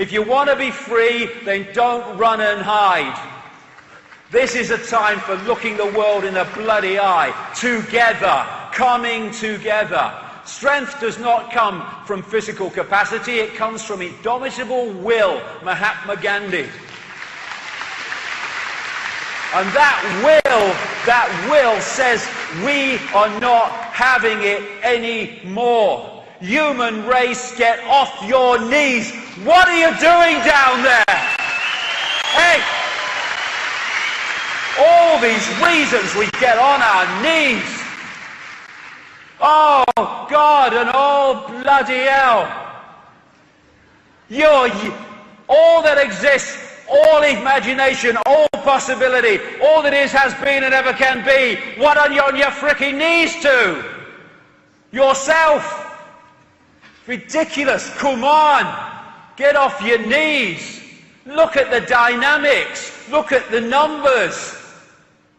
If you want to be free, then don't run and hide. This is a time for looking the world in the bloody eye. Together, coming together. Strength does not come from physical capacity, it comes from indomitable will, Mahatma Gandhi. And that will says we are not having it anymore. Human race, get off your knees. What are you doing down there? Hey! All these reasons we get on our knees. Oh, God, and oh, bloody hell. All that exists, all imagination, all possibility, all that is, has been, and ever can be. What are you on your frickin' knees to? Yourself. Ridiculous. Come on. Get off your knees. Look at the dynamics. Look at the numbers.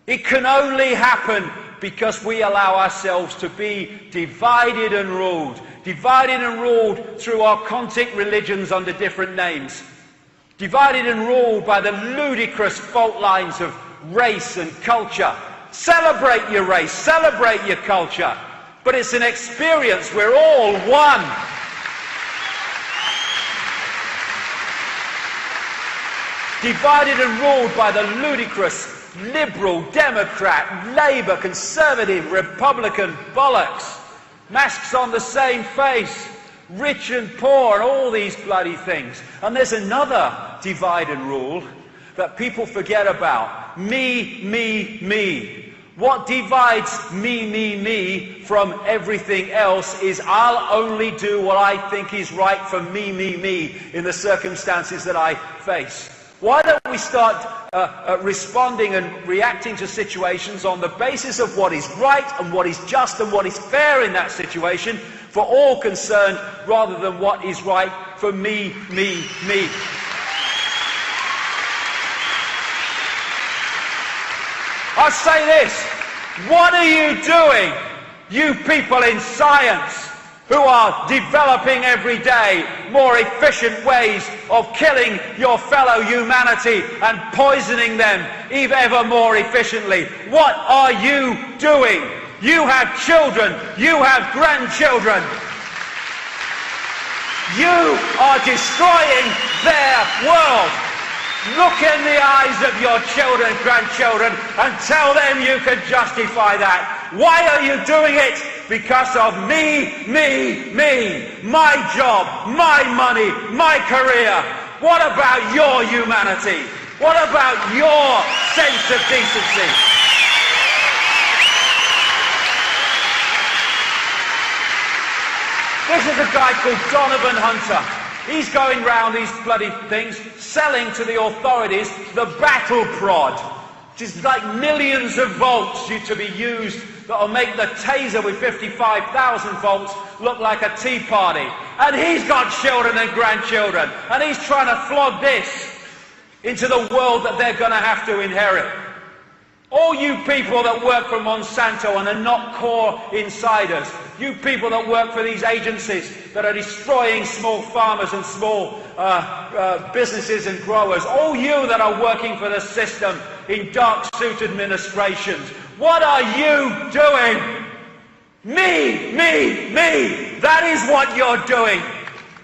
It can only happen because we allow ourselves to be divided and ruled. Divided and ruled through our occultic religions under different names. Divided and ruled by the ludicrous fault lines of race and culture. Celebrate your race, celebrate your culture. But it's an experience, we're all one. Divided and ruled by the ludicrous Liberal, Democrat, Labour, Conservative, Republican bollocks. Masks on the same face. Rich and poor, and all these bloody things. And there's another divide and rule that people forget about. Me, me, me. What divides me from everything else is I'll only do what I think is right for me in the circumstances that I face. Why don't we start responding and reacting to situations on the basis of what is right and what is just and what is fair in that situation for all concerned, rather than what is right for me. I'll say this, what are you doing, you people in science, who are developing every day more efficient ways of killing your fellow humanity and poisoning them ever more efficiently? What are you doing? You have children, you have grandchildren. You are destroying their world. Look in the eyes of your children, grandchildren, and tell them you can justify that. Why are you doing it? Because of me. My job, my money, my career. What about your humanity? What about your sense of decency? This is a guy called Donovan Hunter. He's going round these bloody things, selling to the authorities the battle prod, which is like millions of volts due to be used that'll make the taser with 55,000 volts look like a tea party. And he's got children and grandchildren, and he's trying to flog this into the world that they're going to have to inherit. All you people that work for Monsanto and are not core insiders, you people that work for these agencies that are destroying small farmers and small businesses and growers, all you that are working for the system in dark suit administrations, what are you doing? Me. That is what you're doing.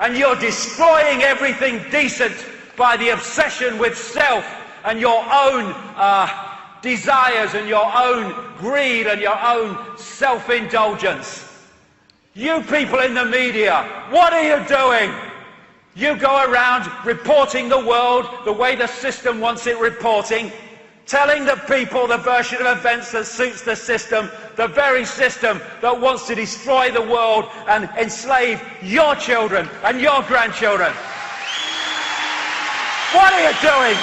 And you're destroying everything decent by the obsession with self and your own desires and your own greed and your own self-indulgence. You people in the media, what are you doing? You go around reporting the world the way the system wants it reporting, telling the people the version of events that suits the system, the very system that wants to destroy the world and enslave your children and your grandchildren. What are you doing?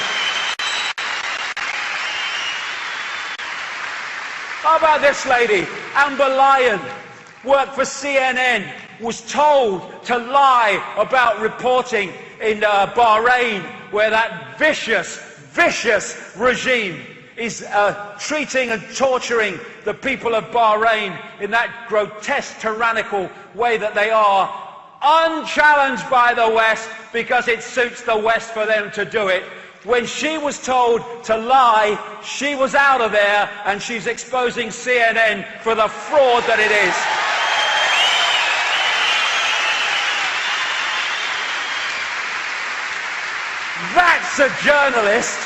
How about this lady, Amber Lyon, worked for CNN, was told to lie about reporting in Bahrain, where that vicious regime is treating and torturing the people of Bahrain in that grotesque, tyrannical way that they are, unchallenged by the West because it suits the West for them to do it. When she was told to lie, she was out of there, and she's exposing CNN for the fraud that it is. That's a journalist.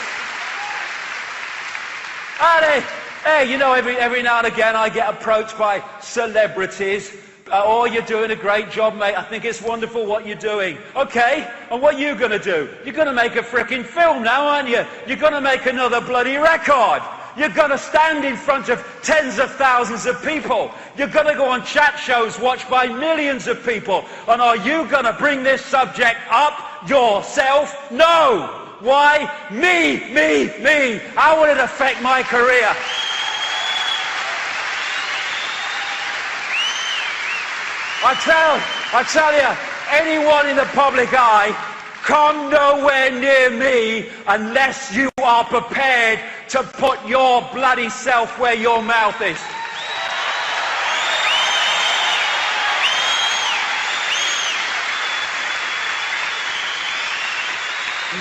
And hey, you know, every now and again I get approached by celebrities. Oh, you're doing a great job, mate. I think it's wonderful what you're doing. Okay, and what are you going to do? You're going to make a frickin' film now, aren't you? You're going to make another bloody record. You're going to stand in front of tens of thousands of people. You're going to go on chat shows watched by millions of people. And are you going to bring this subject up yourself? No. Why? Me. How will it affect my career? I tell you, anyone in the public eye, come nowhere near me unless you are prepared to put your bloody self where your mouth is.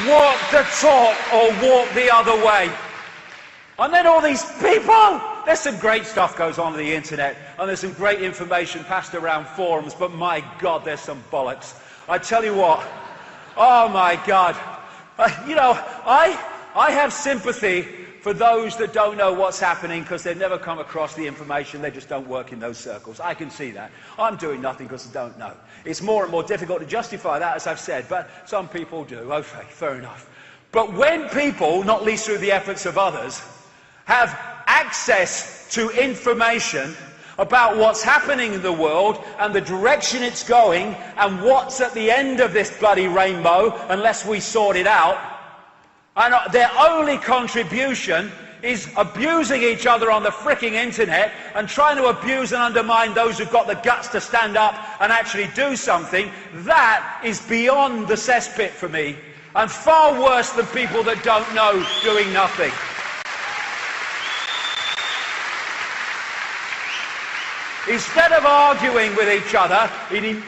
Walk the talk or walk the other way. And then all these people, there's some great stuff goes on the internet, and there's some great information passed around forums, but my God, there's some bollocks. I tell you what, oh my God. You know, I have sympathy for those that don't know what's happening because they've never come across the information. They just don't work in those circles. I can see that. I'm doing nothing because I don't know. It's more and more difficult to justify that, as I've said, but some people do. Okay, fair enough. But when people, not least through the efforts of others, have access to information about what's happening in the world and the direction it's going and what's at the end of this bloody rainbow unless we sort it out, and their only contribution is abusing each other on the fricking internet and trying to abuse and undermine those who've got the guts to stand up and actually do something, that is beyond the cesspit for me, and far worse than people that don't know doing nothing. Instead of arguing with each other in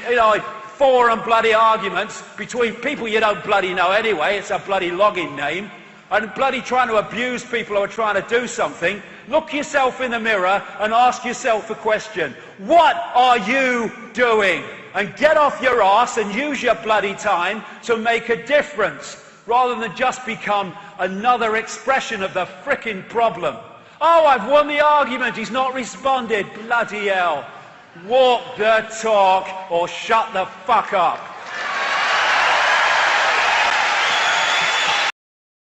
forum bloody arguments between people you don't bloody know anyway, it's a bloody login name, and bloody trying to abuse people who are trying to do something, look yourself in the mirror and ask yourself a question. What are you doing? And get off your arse and use your bloody time to make a difference, rather than just become another expression of the frickin' problem. Oh, I've won the argument, he's not responded. Bloody hell. Walk the talk or shut the fuck up.